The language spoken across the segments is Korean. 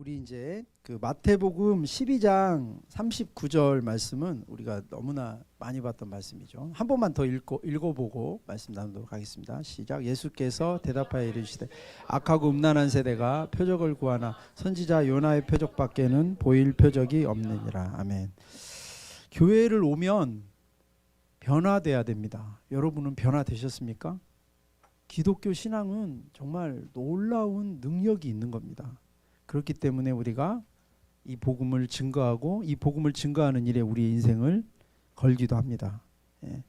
우리 이제 그 마태복음 12장 39절 말씀은 우리가 너무나 많이 봤던 말씀이죠. 한 번만 더 읽어보고 말씀 나누도록 하겠습니다. 시작. 예수께서 대답하여 이르시되 악하고 음란한 세대가 표적을 구하나 선지자 요나의 표적밖에는 보일 표적이 없느니라. 아멘. 교회를 오면 변화돼야 됩니다. 여러분은 변화되셨습니까? 기독교 신앙은 정말 놀라운 능력이 있는 겁니다. 그렇기 때문에 우리가 이 복음을 증거하고 이 복음을 증거하는 일에 우리의 인생을 걸기도 합니다. 예.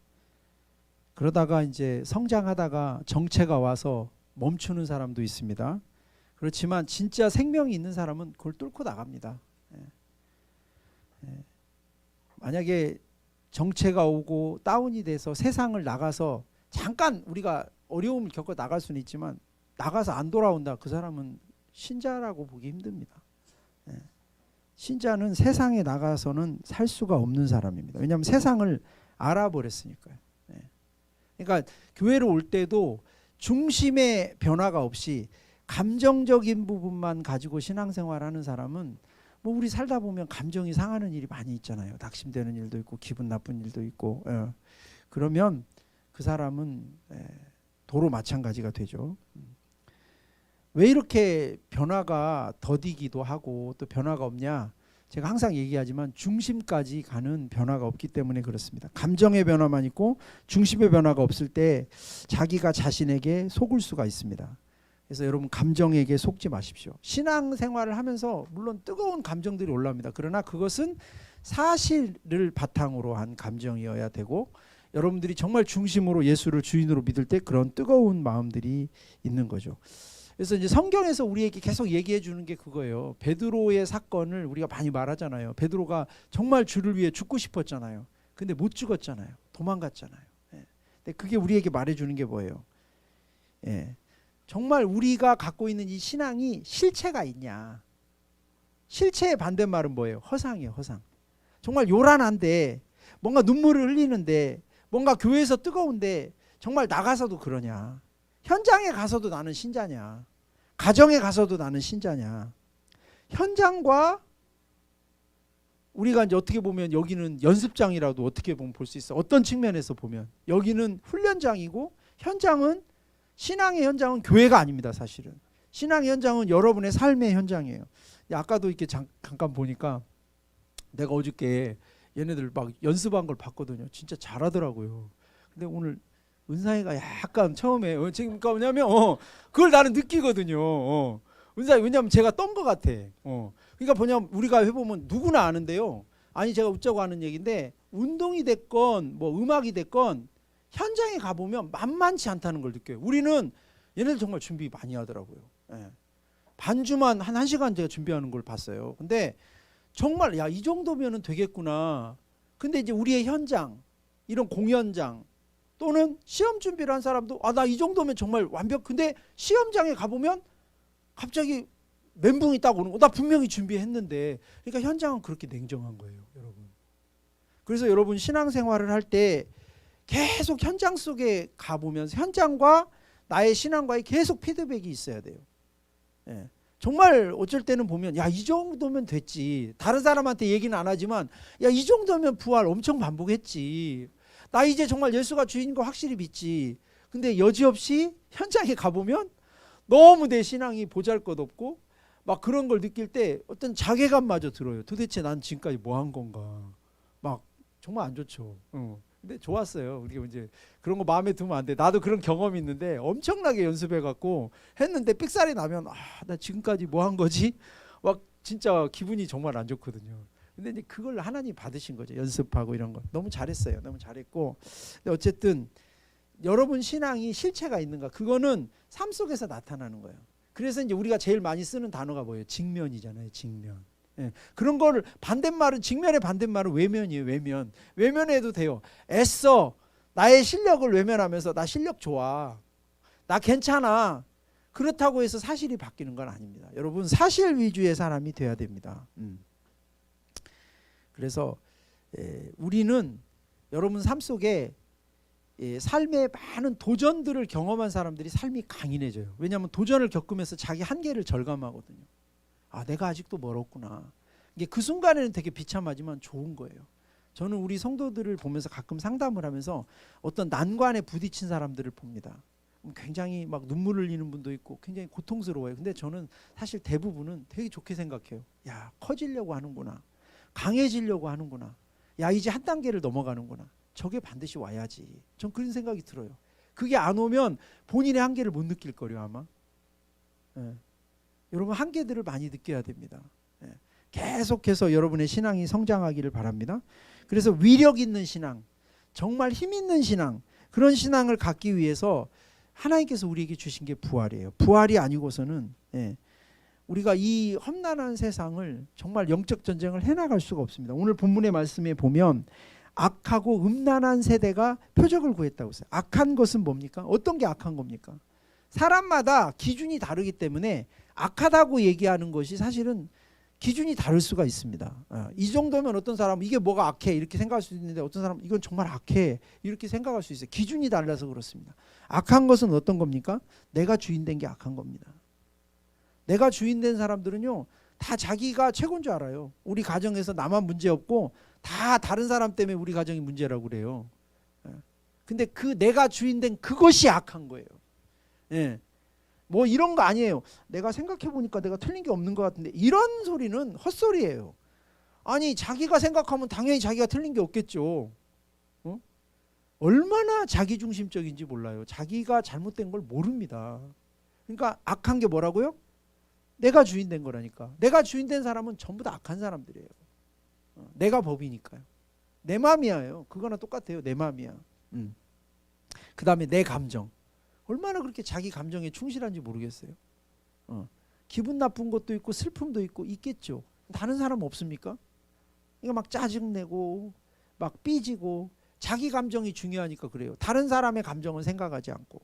그러다가 이제 성장하다가 정체가 와서 멈추는 사람도 있습니다. 그렇지만 진짜 생명이 있는 사람은 그걸 뚫고 나갑니다. 예. 예. 만약에 정체가 오고 다운이 돼서 세상을 나가서 잠깐 우리가 어려움을 겪어 나갈 수는 있지만 나가서 안 돌아온다. 그 사람은 신자라고 보기 힘듭니다. 예. 신자는 세상에 나가서는 살 수가 없는 사람입니다. 왜냐하면 세상을 알아버렸으니까요. 예. 그러니까 교회로 올 때도 중심의 변화가 없이 감정적인 부분만 가지고 신앙생활하는 사람은 뭐 우리 살다 보면 감정이 상하는 일이 많이 있잖아요. 낙심되는 일도 있고 기분 나쁜 일도 있고. 예. 그러면 그 사람은 도로 마찬가지가 되죠. 왜 이렇게 변화가 더디기도 하고 또 변화가 없냐? 제가 항상 얘기하지만 중심까지 가는 변화가 없기 때문에 그렇습니다. 감정의 변화만 있고 중심의 변화가 없을 때 자기가 자신에게 속을 수가 있습니다. 그래서 여러분 감정에게 속지 마십시오. 신앙생활을 하면서 물론 뜨거운 감정들이 올라옵니다. 그러나 그것은 사실을 바탕으로 한 감정이어야 되고 여러분들이 정말 중심으로 예수를 주인으로 믿을 때 그런 뜨거운 마음들이 있는 거죠. 그래서 이제 성경에서 우리에게 계속 얘기해 주는 게 그거예요. 베드로의 사건을 우리가 많이 말하잖아요. 베드로가 정말 주를 위해 죽고 싶었잖아요. 근데 못 죽었잖아요. 도망갔잖아요. 예. 근데 그게 우리에게 말해 주는 게 뭐예요? 예. 정말 우리가 갖고 있는 이 신앙이 실체가 있냐? 실체의 반대말은 뭐예요? 허상이에요. 허상. 정말 요란한데 뭔가 눈물을 흘리는데 뭔가 교회에서 뜨거운데 정말 나가서도 그러냐? 현장에 가서도 나는 신자냐? 가정에 가서도 나는 신자냐? 현장과 우리가 이제 어떻게 보면 여기는 연습장이라도 어떻게 보면 볼 수 있어. 어떤 측면에서 보면 여기는 훈련장이고 현장은 신앙의 현장은 교회가 아닙니다. 사실은 신앙의 현장은 여러분의 삶의 현장이에요. 아까도 이렇게 잠깐 보니까 내가 어저께 얘네들 막 연습한 걸 봤거든요. 진짜 잘하더라고요. 근데 오늘 은상이가 약간 처음에 지금 그러니까 뭐냐면 그걸 나는 느끼거든요. 은상이 왜냐면 제가 떤 것 같아. 그러니까 뭐냐면 우리가 해보면 누구나 아는데요. 아니 제가 웃자고 하는 얘기인데 운동이 됐건 뭐 음악이 됐건 현장에 가보면 만만치 않다는 걸 느껴요. 우리는 얘네들 정말 준비 많이 하더라고요. 예. 반주만 한 1시간 제가 준비하는 걸 봤어요. 근데 정말 야, 이 정도면은 되겠구나. 근데 이제 우리의 현장 이런 공연장 또는 시험 준비를 한 사람도 나 이 정도면 정말 완벽. 근데 시험장에 가보면 갑자기 멘붕이 딱 오는 거. 나 분명히 준비했는데. 그러니까 현장은 그렇게 냉정한 거예요, 여러분. 그래서 여러분 신앙생활을 할 때 계속 현장 속에 가보면서 현장과 나의 신앙과의 계속 피드백이 있어야 돼요. 예. 정말 어쩔 때는 보면 야, 이 정도면 됐지. 다른 사람한테 얘기는 안 하지만 야, 이 정도면 부활 엄청 반복했지. 나 이제 정말 예수가 주인인 거 확실히 믿지. 근데 여지없이 현장에 가보면 너무 내 신앙이 보잘것없고 막 그런 걸 느낄 때 어떤 자괴감마저 들어요. 도대체 난 지금까지 뭐 한 건가. 막 정말 안 좋죠. 근데 좋았어요. 우리가 이제 그런 거 마음에 두면 안 돼. 나도 그런 경험이 있는데 엄청나게 연습해갖고 했는데 삑살이 나면 나 지금까지 뭐 한 거지? 막 진짜 기분이 정말 안 좋거든요. 근데 이제 그걸 하나님 받으신 거죠. 연습하고 이런 거. 너무 잘했어요. 너무 잘했고. 근데 어쨌든 여러분 신앙이 실체가 있는가? 그거는 삶 속에서 나타나는 거예요. 그래서 이제 우리가 제일 많이 쓰는 단어가 뭐예요? 직면이잖아요. 직면. 예. 그런 거를 반대말은 직면의 반대말은 외면이에요. 외면. 외면해도 돼요. 애써 나의 실력을 외면하면서 나 실력 좋아. 나 괜찮아. 그렇다고 해서 사실이 바뀌는 건 아닙니다. 여러분 사실 위주의 사람이 돼야 됩니다. 그래서 우리는 여러분 삶 속에 삶의 많은 도전들을 경험한 사람들이 삶이 강인해져요. 왜냐하면 도전을 겪으면서 자기 한계를 절감하거든요. 아, 내가 아직도 멀었구나. 이게 그 순간에는 되게 비참하지만 좋은 거예요. 저는 우리 성도들을 보면서 가끔 상담을 하면서 어떤 난관에 부딪힌 사람들을 봅니다. 굉장히 막 눈물을 흘리는 분도 있고 굉장히 고통스러워요. 근데 저는 사실 대부분은 되게 좋게 생각해요. 야, 커지려고 하는구나. 강해지려고 하는구나. 야, 이제 한 단계를 넘어가는구나. 저게 반드시 와야지. 전 그런 생각이 들어요. 그게 안 오면 본인의 한계를 못 느낄 거예요, 아마. 예. 여러분, 한계들을 많이 느껴야 됩니다. 예. 계속해서 여러분의 신앙이 성장하기를 바랍니다. 그래서 위력 있는 신앙, 정말 힘 있는 신앙, 그런 신앙을 갖기 위해서 하나님께서 우리에게 주신 게 부활이에요. 부활이 아니고서는 우리가 이 험난한 세상을 정말 영적 전쟁을 해나갈 수가 없습니다. 오늘 본문의 말씀에 보면 악하고 음란한 세대가 표적을 구했다고 했어요. 악한 것은 뭡니까? 어떤 게 악한 겁니까? 사람마다 기준이 다르기 때문에 악하다고 얘기하는 것이 사실은 기준이 다를 수가 있습니다. 이 정도면 어떤 사람은 이게 뭐가 악해 이렇게 생각할 수 있는데 어떤 사람은 이건 정말 악해 이렇게 생각할 수 있어요. 기준이 달라서 그렇습니다. 악한 것은 어떤 겁니까? 내가 주인된 게 악한 겁니다. 내가 주인된 사람들은요 다 자기가 최고인 줄 알아요. 우리 가정에서 나만 문제 없고 다 다른 사람 때문에 우리 가정이 문제라고 그래요. 근데 그 내가 주인된 그것이 악한 거예요. 뭐 이런 거 아니에요. 내가 생각해 보니까 내가 틀린 게 없는 것 같은데 이런 소리는 헛소리예요. 아니 자기가 생각하면 당연히 자기가 틀린 게 없겠죠. 얼마나 자기중심적인지 몰라요. 자기가 잘못된 걸 모릅니다. 그러니까 악한 게 뭐라고요? 내가 주인된 거라니까. 내가 주인된 사람은 전부 다 악한 사람들이에요. 내가 법이니까요. 내 맘이에요. 그거나 똑같아요. 내 맘이야. 그 다음에 내 감정. 얼마나 그렇게 자기 감정에 충실한지 모르겠어요. 기분 나쁜 것도 있고 슬픔도 있고 있겠죠. 다른 사람 없습니까? 이거 막 짜증내고 막 삐지고 자기 감정이 중요하니까 그래요. 다른 사람의 감정은 생각하지 않고.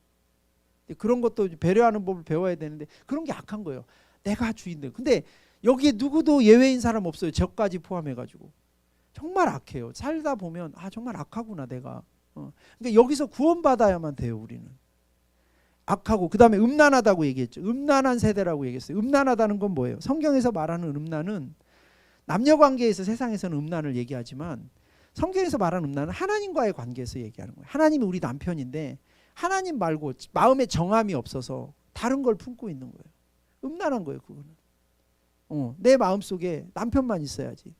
그런 것도 배려하는 법을 배워야 되는데 그런 게 악한 거예요. 내가 주인들. 근데 여기에 누구도 예외인 사람 없어요. 저까지 포함해가지고. 정말 악해요. 살다 보면 아 정말 악하구나 내가. 그러니까 여기서 구원받아야만 돼요. 우리는. 악하고 그 다음에 음란하다고 얘기했죠. 음란한 세대라고 얘기했어요. 음란하다는 건 뭐예요? 성경에서 말하는 음란은 남녀관계에서 세상에서는 음란을 얘기하지만 성경에서 말하는 음란은 하나님과의 관계에서 얘기하는 거예요. 하나님이 우리 남편인데 하나님 말고 마음에 정함이 없어서 다른 걸 품고 있는 거예요. 음란한 거예요. 그거는. 내 마음속에 남편만 있어야지.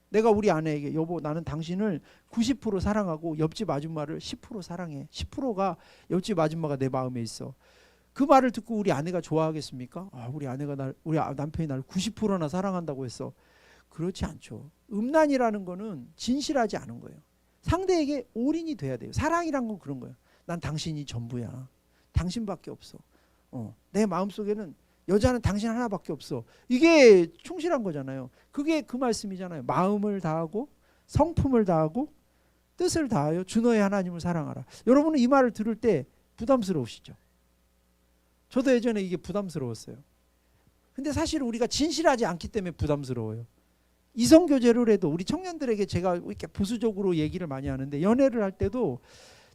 내가 우리 아내에게 여보 나는 당신을 90% 사랑하고 옆집 아줌마를 10% 사랑해. 10%가 옆집 아줌마가 내 마음에 있어. 그 말을 듣고 우리 아내가 좋아하겠습니까? 아, 우리 남편이 나를 90%나 사랑한다고 했어. 그렇지 않죠. 음란이라는 거는 진실하지 않은 거예요. 상대에게 올인이 돼야 돼요. 사랑이란 건 그런 거예요. 난 당신이 전부야. 당신밖에 없어. 내 마음속에는 여자는 당신 하나밖에 없어. 이게 충실한 거잖아요. 그게 그 말씀이잖아요. 마음을 다하고 성품을 다하고 뜻을 다하여 주 너의 하나님을 사랑하라. 여러분은 이 말을 들을 때 부담스러우시죠? 저도 예전에 이게 부담스러웠어요. 근데 사실 우리가 진실하지 않기 때문에 부담스러워요. 이성교제를 해도 우리 청년들에게 제가 이렇게 보수적으로 얘기를 많이 하는데 연애를 할 때도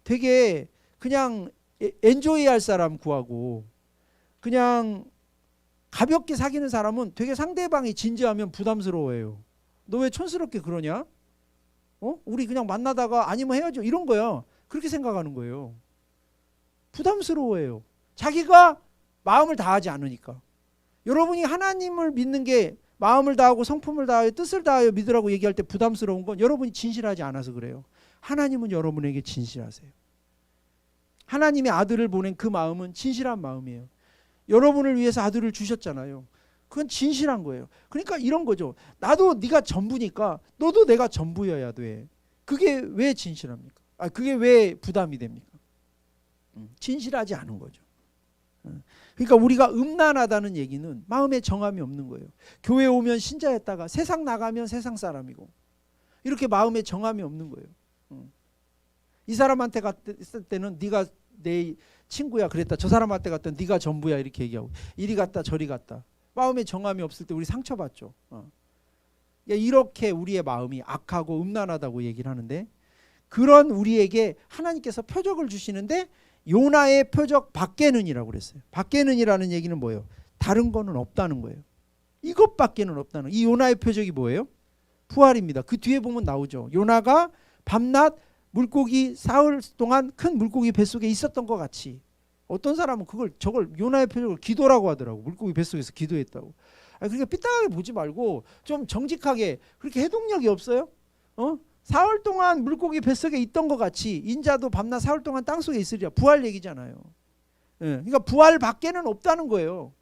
되게 그냥 엔조이 할 사람 구하고 그냥 가볍게 사귀는 사람은 되게 상대방이 진지하면 부담스러워해요. 너 왜 촌스럽게 그러냐? 우리 그냥 만나다가 아니면 헤어져 이런 거야. 그렇게 생각하는 거예요. 부담스러워해요. 자기가 마음을 다하지 않으니까. 여러분이 하나님을 믿는 게 마음을 다하고 성품을 다하여 뜻을 다하여 믿으라고 얘기할 때 부담스러운 건 여러분이 진실하지 않아서 그래요. 하나님은 여러분에게 진실하세요. 하나님의 아들을 보낸 그 마음은 진실한 마음이에요. 여러분을 위해서 아들을 주셨잖아요. 그건 진실한 거예요. 그러니까 이런 거죠. 나도 네가 전부니까 너도 내가 전부여야 돼. 그게 왜 진실합니까? 그게 왜 부담이 됩니까? 진실하지 않은 거죠. 그러니까 우리가 음란하다는 얘기는 마음에 정함이 없는 거예요. 교회 오면 신자였다가 세상 나가면 세상 사람이고 이렇게 마음에 정함이 없는 거예요. 이 사람한테 갔을 때는 네가 내 친구야 그랬다. 저 사람한테 갔다 네가 전부야 이렇게 얘기하고 이리 갔다 저리 갔다. 마음에 정함이 없을 때 우리 상처받죠. 이렇게 우리의 마음이 악하고 음란하다고 얘기를 하는데 그런 우리에게 하나님께서 표적을 주시는데 요나의 표적 밖에는이라고 그랬어요. 밖에는이라는 얘기는 뭐예요? 다른 거는 없다는 거예요. 이것밖에는 없다는. 이 요나의 표적이 뭐예요? 부활입니다. 그 뒤에 보면 나오죠. 요나가 밤낮 물고기 사흘 동안 큰 물고기 뱃속에 있었던 것 같이. 어떤 사람은 저걸 요나의 표적을 기도라고 하더라고. 물고기 뱃속에서 기도했다고. 그러니까 삐딱하게 보지 말고 좀 정직하게. 그렇게 해독력이 없어요? 사흘 동안 물고기 뱃속에 있던 것 같이 인자도 밤낮 사흘 동안 땅속에 있으리라. 부활 얘기잖아요. 그러니까 부활 밖에는 없다는 거예요.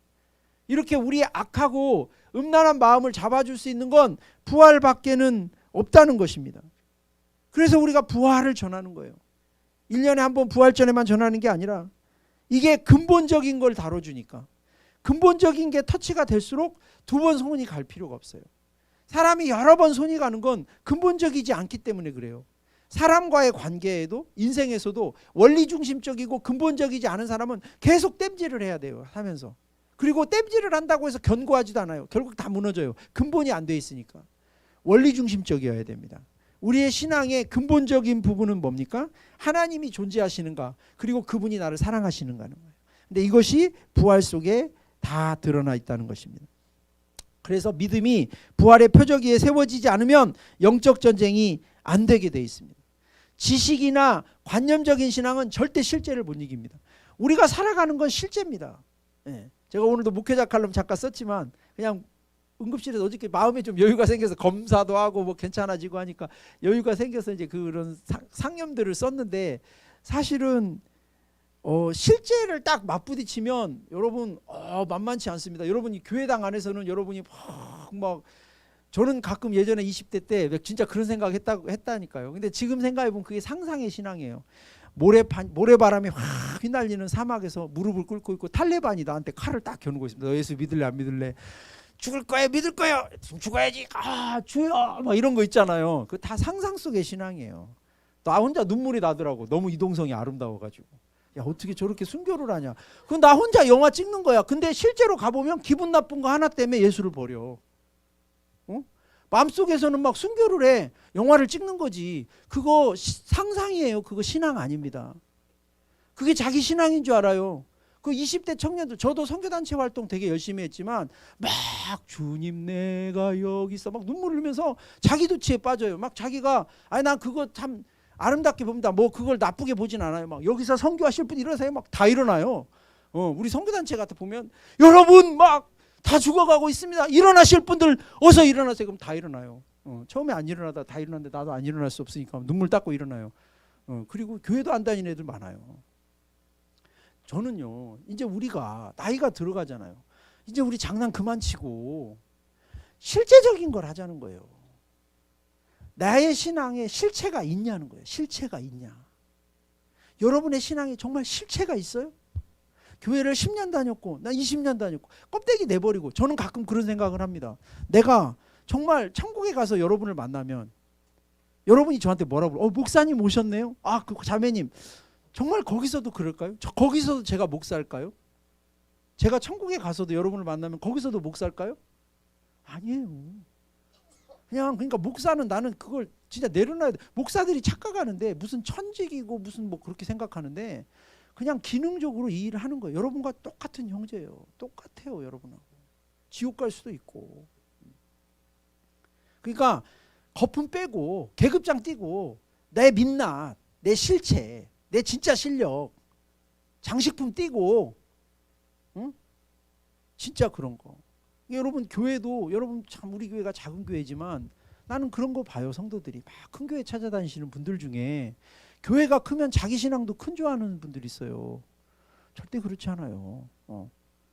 이렇게 우리의 악하고 음란한 마음을 잡아줄 수 있는 건 부활 밖에는 없다는 것입니다. 그래서 우리가 부활을 전하는 거예요. 1년에 한 번 부활전에만 전하는 게 아니라 이게 근본적인 걸 다뤄주니까. 근본적인 게 터치가 될수록 두 번 손이 갈 필요가 없어요. 사람이 여러 번 손이 가는 건 근본적이지 않기 때문에 그래요. 사람과의 관계에도 인생에서도 원리중심적이고 근본적이지 않은 사람은 계속 땜질을 해야 돼요. 하면서. 그리고 땜질을 한다고 해서 견고하지도 않아요. 결국 다 무너져요. 근본이 안 돼 있으니까. 원리중심적이어야 됩니다. 우리의 신앙의 근본적인 부분은 뭡니까? 하나님이 존재하시는가, 그리고 그분이 나를 사랑하시는가는 거예요. 근데 이것이 부활 속에 다 드러나 있다는 것입니다. 그래서 믿음이 부활의 표적 위에 세워지지 않으면 영적 전쟁이 안 되게 돼 있습니다. 지식이나 관념적인 신앙은 절대 실제를 못 이깁니다. 우리가 살아가는 건 실제입니다. 제가 오늘도 목회자 칼럼 잠깐 썼지만 그냥 응급실에서 어저께 마음에 좀 여유가 생겨서 검사도 하고 뭐 괜찮아지고 하니까 여유가 생겨서 이제 그런 상념들을 썼는데, 사실은 실제를 딱 맞부딪히면 여러분 만만치 않습니다. 여러분이 교회당 안에서는 여러분이 막 저는 가끔 예전에 20대 때 진짜 그런 생각 했다니까요. 근데 지금 생각해보면 그게 상상의 신앙이에요. 모래바람이 확 휘날리는 사막에서 무릎을 꿇고 있고 탈레반이 나한테 칼을 딱 겨누고 있습니다. 너 예수 믿을래 안 믿을래? 죽을 거야 믿을 거야? 죽어야지. 주여 막 이런 거 있잖아요. 그 다 상상 속의 신앙이에요. 나 혼자 눈물이 나더라고. 너무 이동성이 아름다워가지고. 야, 어떻게 저렇게 순교를 하냐. 그럼 나 혼자 영화 찍는 거야. 근데 실제로 가보면 기분 나쁜 거 하나 때문에 예수를 버려. 마음속에서는 막 순교를 해. 영화를 찍는 거지. 그거 상상이에요. 그거 신앙 아닙니다. 그게 자기 신앙인 줄 알아요. 그 20대 청년들, 저도 선교단체 활동 되게 열심히 했지만 막 주님 내가 여기 있어 막 눈물 흘리면서 자기도 치에 빠져요. 막 자기가 난 그거 참 아름답게 봅니다. 뭐 그걸 나쁘게 보진 않아요. 막 여기서 선교하실 분 일어나세요. 막 다 일어나요. 우리 선교단체 같은 보면 여러분 막 다 죽어가고 있습니다. 일어나실 분들 어서 일어나세요. 그럼 다 일어나요. 처음에 안 일어나다 다 일어났는데 나도 안 일어날 수 없으니까 눈물 닦고 일어나요. 그리고 교회도 안 다니는 애들 많아요. 저는요, 이제 우리가 나이가 들어가잖아요. 이제 우리 장난 그만 치고 실제적인 걸 하자는 거예요. 나의 신앙에 실체가 있냐는 거예요. 실체가 있냐. 여러분의 신앙에 정말 실체가 있어요? 교회를 10년 다녔고 난 20년 다녔고 껍데기 내버리고, 저는 가끔 그런 생각을 합니다. 내가 정말 천국에 가서 여러분을 만나면 여러분이 저한테 뭐라고 목사님 오셨네요? 그 자매님 정말 거기서도 그럴까요? 거기서도 제가 목사일까요? 제가 천국에 가서도 여러분을 만나면 거기서도 목사일까요? 아니에요. 그러니까 목사는 나는 그걸 진짜 내려놔야 돼. 목사들이 착각하는데 무슨 천직이고 무슨 뭐 그렇게 생각하는데 그냥 기능적으로 이 일을 하는 거예요. 여러분과 똑같은 형제예요. 똑같아요, 여러분하고. 지옥 갈 수도 있고. 그러니까 거품 빼고 계급장 띄고 내 민낯, 내 실체, 내 진짜 실력, 장식품 띄고, 진짜 그런 거. 여러분 교회도, 여러분 참 우리 교회가 작은 교회지만 나는 그런 거 봐요. 성도들이 막 큰 교회 찾아다니시는 분들 중에 교회가 크면 자기 신앙도 큰 줄 아는 분들이 있어요. 절대 그렇지 않아요.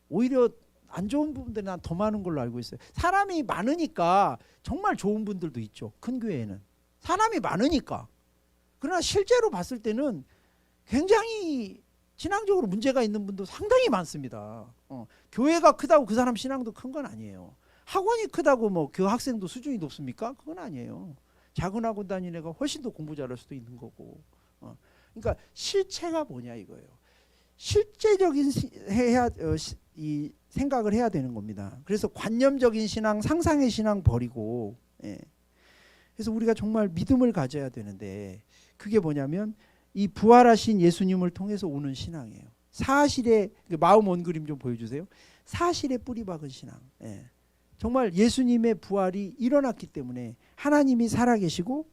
오히려 안 좋은 부분들이 난 더 많은 걸로 알고 있어요. 사람이 많으니까 정말 좋은 분들도 있죠. 큰 교회에는 사람이 많으니까. 그러나 실제로 봤을 때는 굉장히 신앙적으로 문제가 있는 분도 상당히 많습니다. 교회가 크다고 그 사람 신앙도 큰 건 아니에요. 학원이 크다고 뭐 그 학생도 수준이 높습니까? 그건 아니에요. 작은 학원 다니는 애가 훨씬 더 공부 잘할 수도 있는 거고. 그러니까 실체가 뭐냐 이거예요. 실제적인 이 생각을 해야 되는 겁니다. 그래서 관념적인 신앙, 상상의 신앙 버리고, 그래서 우리가 정말 믿음을 가져야 되는데 그게 뭐냐면 이 부활하신 예수님을 통해서 오는 신앙이에요. 사실의 마음 원그림 좀 보여주세요. 사실에 뿌리 박은 신앙. 정말 예수님의 부활이 일어났기 때문에 하나님이 살아계시고,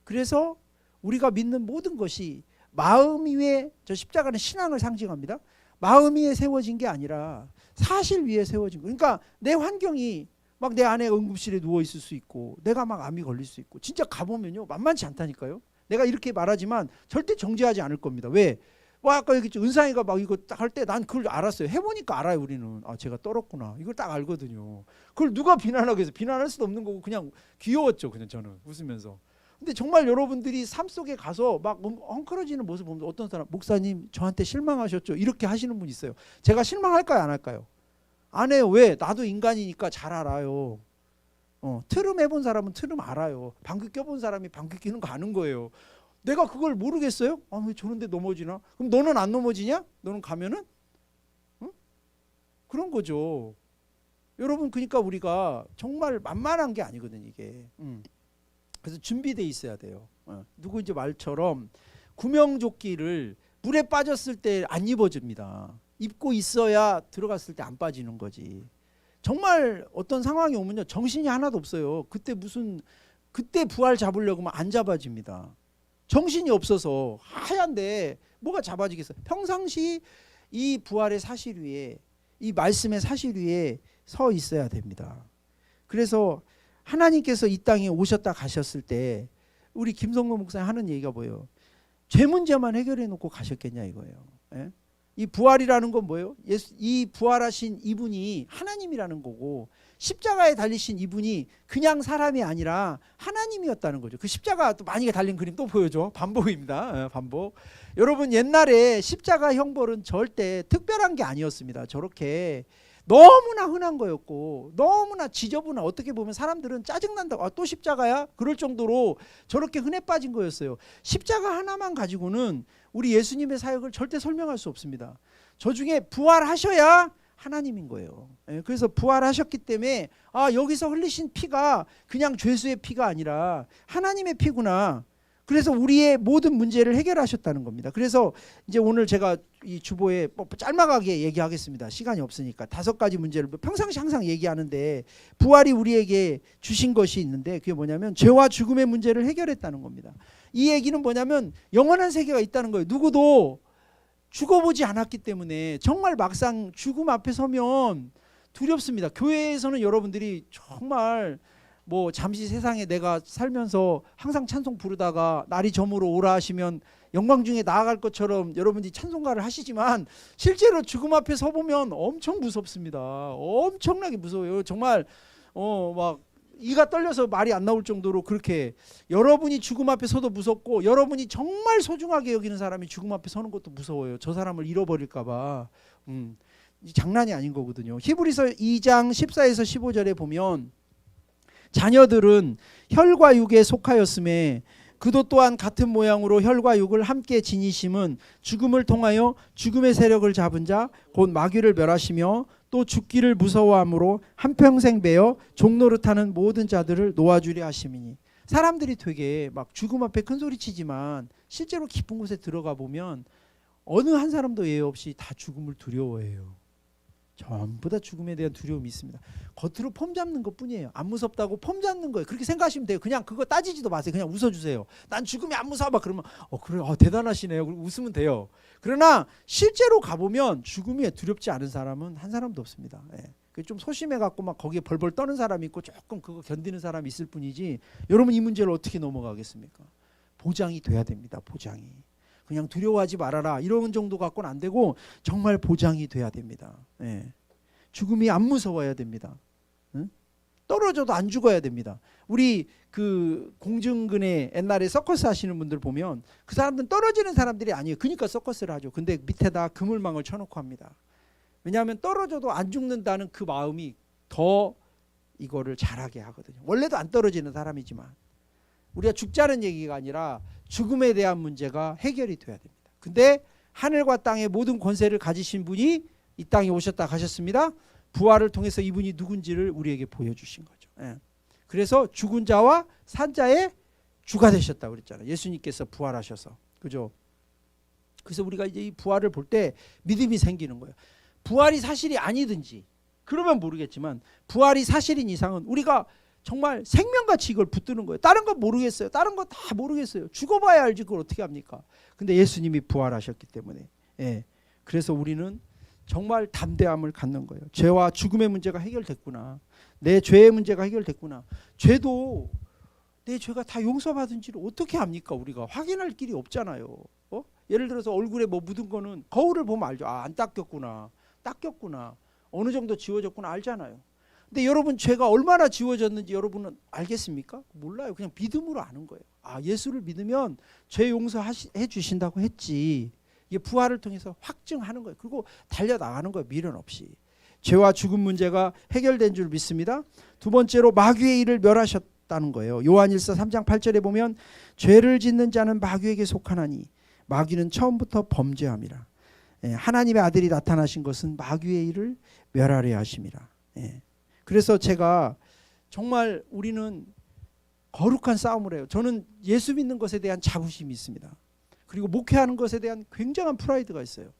그래서 우리가 믿는 모든 것이 마음 위에, 저 십자가는 신앙을 상징합니다. 마음 위에 세워진 게 아니라 사실 위에 세워진 거. 그러니까 내 환경이 막 내 아내가 응급실에 누워 있을 수 있고, 내가 막 암이 걸릴 수 있고, 진짜 가보면요 만만치 않다니까요. 내가 이렇게 말하지만 절대 정죄하지 않을 겁니다. 왜? 뭐 아까 얘기했죠. 은상이가 막 이거 딱 할 때 난 그걸 알았어요. 해보니까 알아요. 우리는 제가 떨었구나, 이걸 딱 알거든요. 그걸 누가 비난하겠어요? 비난할 수도 없는 거고, 그냥 귀여웠죠. 그냥 저는 웃으면서. 근데 정말 여러분들이 삶 속에 가서 막 헝클어지는 모습 보면 어떤 사람, 목사님 저한테 실망하셨죠, 이렇게 하시는 분 있어요. 제가 실망할까요 안 할까요? 안 해요. 왜? 나도 인간이니까 잘 알아요. 트름 해본 사람은 트름 알아요. 방귀 껴본 사람이 방귀 뀌는 거 아는 거예요. 내가 그걸 모르겠어요? 왜 저런데 넘어지나? 그럼 너는 안 넘어지냐? 너는 가면은? 응? 그런 거죠. 여러분, 그러니까 우리가 정말 만만한 게 아니거든 이게. 그래서 준비돼 있어야 돼요. 누구 이제 말처럼 구명조끼를 물에 빠졌을 때 안 입어줍니다. 입고 있어야 들어갔을 때 안 빠지는 거지. 정말 어떤 상황이 오면요 정신이 하나도 없어요. 그때 부활 잡으려고 하면 안 잡아집니다. 정신이 없어서 하얀데 뭐가 잡아지겠어요. 평상시 이 부활의 사실 위에, 이 말씀의 사실 위에 서 있어야 됩니다. 그래서 하나님께서 이 땅에 오셨다 가셨을 때 우리 김성로 목사님 하는 얘기가 뭐예요? 죄 문제만 해결해 놓고 가셨겠냐 이거예요. 예? 이 부활이라는 건 뭐예요? 이 부활하신 이분이 하나님이라는 거고, 십자가에 달리신 이분이 그냥 사람이 아니라 하나님이었다는 거죠. 그 십자가 또 만약에 달린 그림 또 보여줘. 반복입니다. 반복. 여러분, 옛날에 십자가 형벌은 절대 특별한 게 아니었습니다. 저렇게 너무나 흔한 거였고, 너무나 지저분한, 어떻게 보면 사람들은 짜증난다, 또 십자가야? 그럴 정도로 저렇게 흔해 빠진 거였어요. 십자가 하나만 가지고는 우리 예수님의 사역을 절대 설명할 수 없습니다. 저 중에 부활하셔야 하나님인 거예요. 그래서 부활하셨기 때문에 여기서 흘리신 피가 그냥 죄수의 피가 아니라 하나님의 피구나. 그래서 우리의 모든 문제를 해결하셨다는 겁니다. 그래서 이제 오늘 제가 이 주보에 짤막하게 얘기하겠습니다. 시간이 없으니까 5가지 문제를 평상시 항상 얘기하는데, 부활이 우리에게 주신 것이 있는데 그게 뭐냐면 죄와 죽음의 문제를 해결했다는 겁니다. 이 얘기는 뭐냐면 영원한 세계가 있다는 거예요. 누구도 죽어보지 않았기 때문에 정말 막상 죽음 앞에 서면 두렵습니다. 교회에서는 여러분들이 정말 뭐 잠시 세상에 내가 살면서 항상 찬송 부르다가 날이 저물어 오라 하시면 영광 중에 나아갈 것처럼 여러분들이 찬송가를 하시지만, 실제로 죽음 앞에 서보면 엄청 무섭습니다. 엄청나게 무서워요. 정말 막 이가 떨려서 말이 안 나올 정도로 그렇게 여러분이 죽음 앞에 서도 무섭고, 여러분이 정말 소중하게 여기는 사람이 죽음 앞에 서는 것도 무서워요. 저 사람을 잃어버릴까 봐. 장난이 아닌 거거든요. 히브리서 2장 14에서 15절에 보면, 자녀들은 혈과 육에 속하였음에 그도 또한 같은 모양으로 혈과 육을 함께 지니심은 죽음을 통하여 죽음의 세력을 잡은 자 곧 마귀를 멸하시며 또 죽기를 무서워함으로 한평생 배어 종노릇하는 모든 자들을 놓아주려 하심이니. 사람들이 되게 막 죽음 앞에 큰 소리치지만 실제로 깊은 곳에 들어가 보면 어느 한 사람도 예외 없이 다 죽음을 두려워해요. 전부 다 죽음에 대한 두려움이 있습니다. 겉으로 폼 잡는 것 뿐이에요. 안 무섭다고 폼 잡는 거예요. 그렇게 생각하시면 돼요. 그냥 그거 따지지도 마세요. 그냥 웃어주세요. 난 죽음이 안 무서워. 막 그러면 그래, 대단하시네요. 웃으면 돼요. 그러나 실제로 가보면 죽음이 두렵지 않은 사람은 한 사람도 없습니다. 좀 소심해갖고 막 거기에 벌벌 떠는 사람이 있고 조금 그거 견디는 사람이 있을 뿐이지, 여러분 이 문제를 어떻게 넘어가겠습니까? 보장이 돼야 됩니다. 보장이. 그냥 두려워하지 말아라 이런 정도 갖고는 안 되고 정말 보장이 돼야 됩니다. 죽음이 안 무서워야 됩니다. 떨어져도 안 죽어야 됩니다. 우리 그 공중근에 옛날에 서커스 하시는 분들 보면 그 사람들은 떨어지는 사람들이 아니에요. 그러니까 서커스를 하죠. 근데 밑에다 그물망을 쳐놓고 합니다. 왜냐하면 떨어져도 안 죽는다는 그 마음이 더 이거를 잘하게 하거든요. 원래도 안 떨어지는 사람이지만 우리가 죽자는 얘기가 아니라 죽음에 대한 문제가 해결이 돼야 됩니다. 근데 하늘과 땅의 모든 권세를 가지신 분이 이 땅에 오셨다 가셨습니다. 부활을 통해서 이분이 누군지를 우리에게 보여주신 거죠. 그래서 죽은 자와 산 자의 주가 되셨다고 그랬잖아요. 예수님께서 부활하셔서. 그죠? 그래서 우리가 이제 이 부활을 볼 때 믿음이 생기는 거예요. 부활이 사실이 아니든지 그러면 모르겠지만 부활이 사실인 이상은 우리가 정말 생명같이 이걸 붙드는 거예요. 다른 건 모르겠어요. 다른 거 다 모르겠어요. 죽어봐야 알지 그걸 어떻게 합니까? 근데 예수님이 부활하셨기 때문에 그래서 우리는 정말 담대함을 갖는 거예요. 죄와 죽음의 문제가 해결됐구나. 내 죄의 문제가 해결됐구나. 죄도 내 죄가 다 용서받은지를 어떻게 합니까? 우리가 확인할 길이 없잖아요. 예를 들어서 얼굴에 뭐 묻은 거는 거울을 보면 알죠. 안 닦였구나. 닦였구나. 어느 정도 지워졌구나 알잖아요. 근데 여러분 죄가 얼마나 지워졌는지 여러분은 알겠습니까? 몰라요. 그냥 믿음으로 아는 거예요. 예수를 믿으면 죄 용서해 주신다고 했지. 이게 부활을 통해서 확증하는 거예요. 그리고 달려나가는 거예요. 미련 없이. 죄와 죽음 문제가 해결된 줄 믿습니다. 두 번째로 마귀의 일을 멸하셨다는 거예요. 요한일서 3장 8절에 보면 죄를 짓는 자는 마귀에게 속하나니 마귀는 처음부터 범죄함이라. 하나님의 아들이 나타나신 것은 마귀의 일을 멸하려 하심이라. 그래서 제가 정말 우리는 거룩한 싸움을 해요. 저는 예수 믿는 것에 대한 자부심이 있습니다. 그리고 목회하는 것에 대한 굉장한 프라이드가 있어요.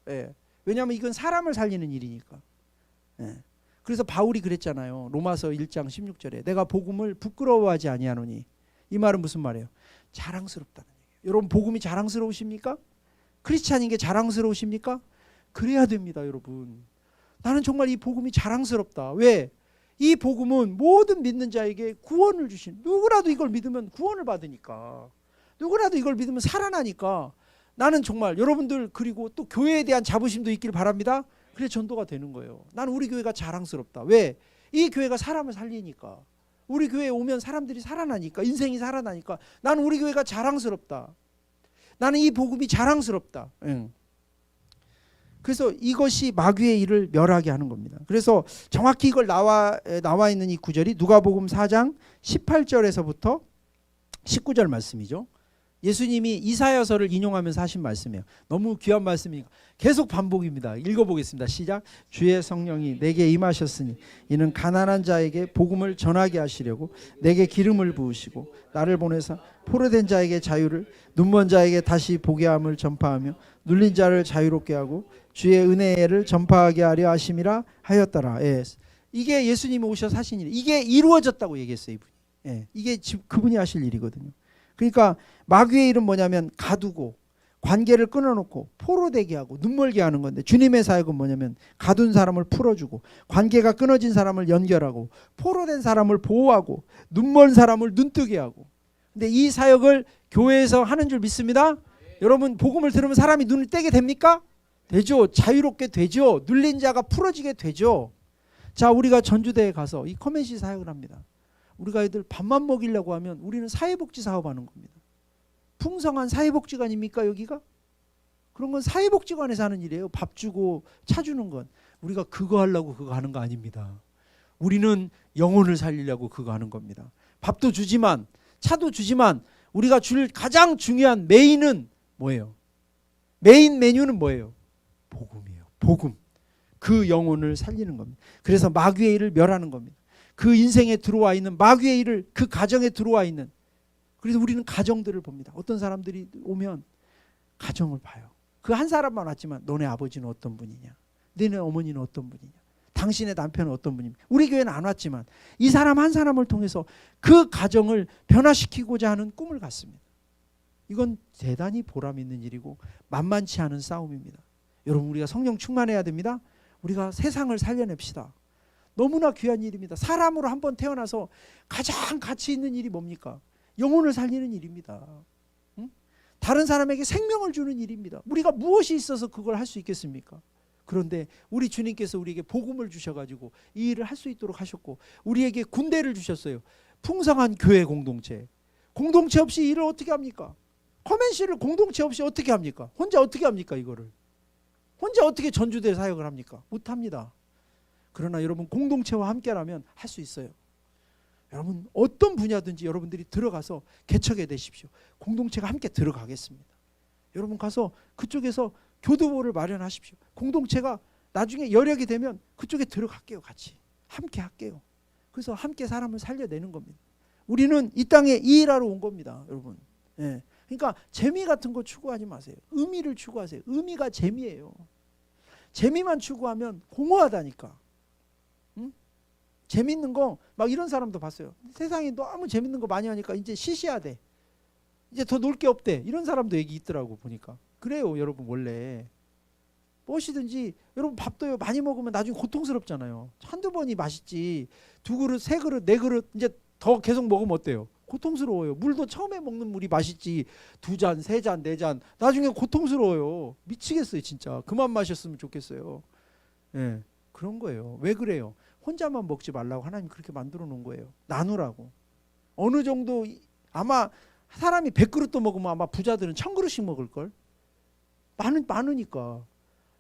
왜냐하면 이건 사람을 살리는 일이니까. 그래서 바울이 그랬잖아요. 로마서 1장 16절에 내가 복음을 부끄러워하지 아니하노니. 이 말은 무슨 말이에요? 자랑스럽다는 얘기예요. 여러분 복음이 자랑스러우십니까? 크리스찬인 게 자랑스러우십니까? 그래야 됩니다, 여러분. 나는 정말 이 복음이 자랑스럽다. 왜? 이 복음은 모든 믿는 자에게 구원을 주신, 누구라도 이걸 믿으면 구원을 받으니까, 누구라도 이걸 믿으면 살아나니까 나는 정말 여러분들 그리고 또 교회에 대한 자부심도 있길 바랍니다. 그래 전도가 되는 거예요. 나는 우리 교회가 자랑스럽다. 왜? 이 교회가 사람을 살리니까, 우리 교회에 오면 사람들이 살아나니까, 인생이 살아나니까 나는 우리 교회가 자랑스럽다. 나는 이 복음이 자랑스럽다. 그래서 이것이 마귀의 일을 멸하게 하는 겁니다. 그래서 정확히 이걸 나와 있는 이 구절이 누가복음 4장 18절에서부터 19절 말씀이죠. 예수님이 이사야서를 인용하면서 하신 말씀이에요. 너무 귀한 말씀이니까 계속 반복입니다. 읽어보겠습니다. 시작. 주의 성령이 내게 임하셨으니 이는 가난한 자에게 복음을 전하게 하시려고 내게 기름을 부으시고 나를 보내사 포로된 자에게 자유를, 눈먼 자에게 다시 보게 함을 전파하며 눌린 자를 자유롭게 하고 주의 은혜를 전파하게 하려 하심이라 하였더라. 이게 예수님이 오셔서 하신 일, 이게 이루어졌다고 얘기했어요. 이분이. 이게 그분이 하실 일이거든요. 그러니까 마귀의 일은 뭐냐면 가두고 관계를 끊어놓고 포로되게 하고 눈멀게 하는 건데, 주님의 사역은 뭐냐면 가둔 사람을 풀어주고 관계가 끊어진 사람을 연결하고 포로된 사람을 보호하고 눈먼 사람을 눈뜨게 하고. 근데 이 사역을 교회에서 하는 줄 믿습니다. 여러분 복음을 들으면 사람이 눈을 떼게 됩니까? 되죠. 자유롭게 되죠. 눌린 자가 풀어지게 되죠. 자, 우리가 전주대에 가서 이 커맨시 사역을 합니다. 우리가 애들 밥만 먹이려고 하면 우리는 사회복지 사업하는 겁니다. 풍성한 사회복지관입니까 여기가? 그런 건 사회복지관에서 하는 일이에요. 밥 주고 차 주는 건. 우리가 그거 하려고 그거 하는 거 아닙니다. 우리는 영혼을 살리려고 그거 하는 겁니다. 밥도 주지만 차도 주지만 우리가 줄 가장 중요한 메인은 뭐예요? 메인 메뉴는 뭐예요? 복음이에요. 복음. 그 영혼을 살리는 겁니다. 그래서 마귀의 일을 멸하는 겁니다. 그 인생에 들어와 있는 마귀의 일을 그 가정에 들어와 있는. 그래서 우리는 가정들을 봅니다. 어떤 사람들이 오면 가정을 봐요. 그 한 사람만 왔지만 너네 아버지는 어떤 분이냐, 너네 어머니는 어떤 분이냐, 당신의 남편은 어떤 분입니까? 우리 교회는 안 왔지만 이 사람 한 사람을 통해서 그 가정을 변화시키고자 하는 꿈을 갖습니다. 이건 대단히 보람 있는 일이고 만만치 않은 싸움입니다. 여러분 우리가 성령 충만해야 됩니다. 우리가 세상을 살려냅시다. 너무나 귀한 일입니다. 사람으로 한번 태어나서 가장 가치 있는 일이 뭡니까? 영혼을 살리는 일입니다. 응? 다른 사람에게 생명을 주는 일입니다. 우리가 무엇이 있어서 그걸 할 수 있겠습니까? 그런데 우리 주님께서 우리에게 복음을 주셔가지고 이 일을 할 수 있도록 하셨고 우리에게 군대를 주셨어요. 풍성한 교회 공동체. 공동체 없이 일을 어떻게 합니까? 커맨시를 공동체 없이 어떻게 합니까? 혼자 어떻게 합니까? 이거를 혼자 어떻게 전주대 사역을 합니까? 못합니다. 그러나 여러분 공동체와 함께라면 할 수 있어요. 여러분 어떤 분야든지 여러분들이 들어가서 개척해 되십시오. 공동체가 함께 들어가겠습니다. 여러분 가서 그쪽에서 교두보를 마련하십시오. 공동체가 나중에 여력이 되면 그쪽에 들어갈게요. 같이 함께 할게요. 그래서 함께 사람을 살려내는 겁니다. 우리는 이 땅에 이 일하러 온 겁니다. 여러분. 그러니까 재미 같은 거 추구하지 마세요. 의미를 추구하세요. 의미가 재미예요. 재미만 추구하면 공허하다니까. 재밌는 거 막 이런 사람도 봤어요. 세상에 너무 재밌는 거 많이 하니까 이제 시시하대. 이제 더 놀 게 없대. 이런 사람도 얘기 있더라고 보니까. 그래요 여러분. 원래 무엇이든지 여러분 밥도요 많이 먹으면 나중에 고통스럽잖아요. 한두 번이 맛있지 두 그릇 세 그릇 네 그릇 이제 더 계속 먹으면 어때요? 고통스러워요. 물도 처음에 먹는 물이 맛있지 두 잔 세 잔 네 잔 나중에 고통스러워요. 미치겠어요 진짜. 그만 마셨으면 좋겠어요. 예, 그런 거예요. 왜 그래요? 혼자만 먹지 말라고 하나님 그렇게 만들어 놓은 거예요. 나누라고. 어느 정도 아마 사람이 100그릇도 먹으면 아마 부자들은 1000그릇씩 먹을걸. 많으니까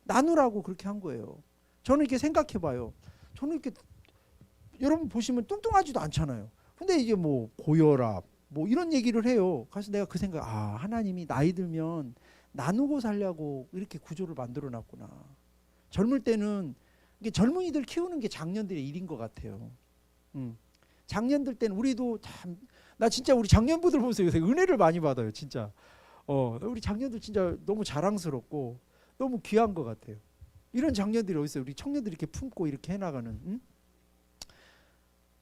나누라고 그렇게 한 거예요. 저는 이렇게 생각해 봐요. 저는 이렇게 여러분 보시면 뚱뚱하지도 않잖아요. 근데 이제 뭐 고혈압 뭐 이런 얘기를 해요. 그래서 내가 그 생각, 하나님이 나이 들면 나누고 살려고 이렇게 구조를 만들어 놨구나. 젊을 때는 이게 젊은이들 키우는 게 장년들의 일인 것 같아요. 장년들 때는 우리도 참, 나 진짜 우리 장년부들 보면서 요새 은혜를 많이 받아요. 진짜. 우리 장년들 진짜 너무 자랑스럽고 너무 귀한 것 같아요. 이런 장년들이 어디 있어요? 우리 청년들이 이렇게 품고 이렇게 해나가는. 응?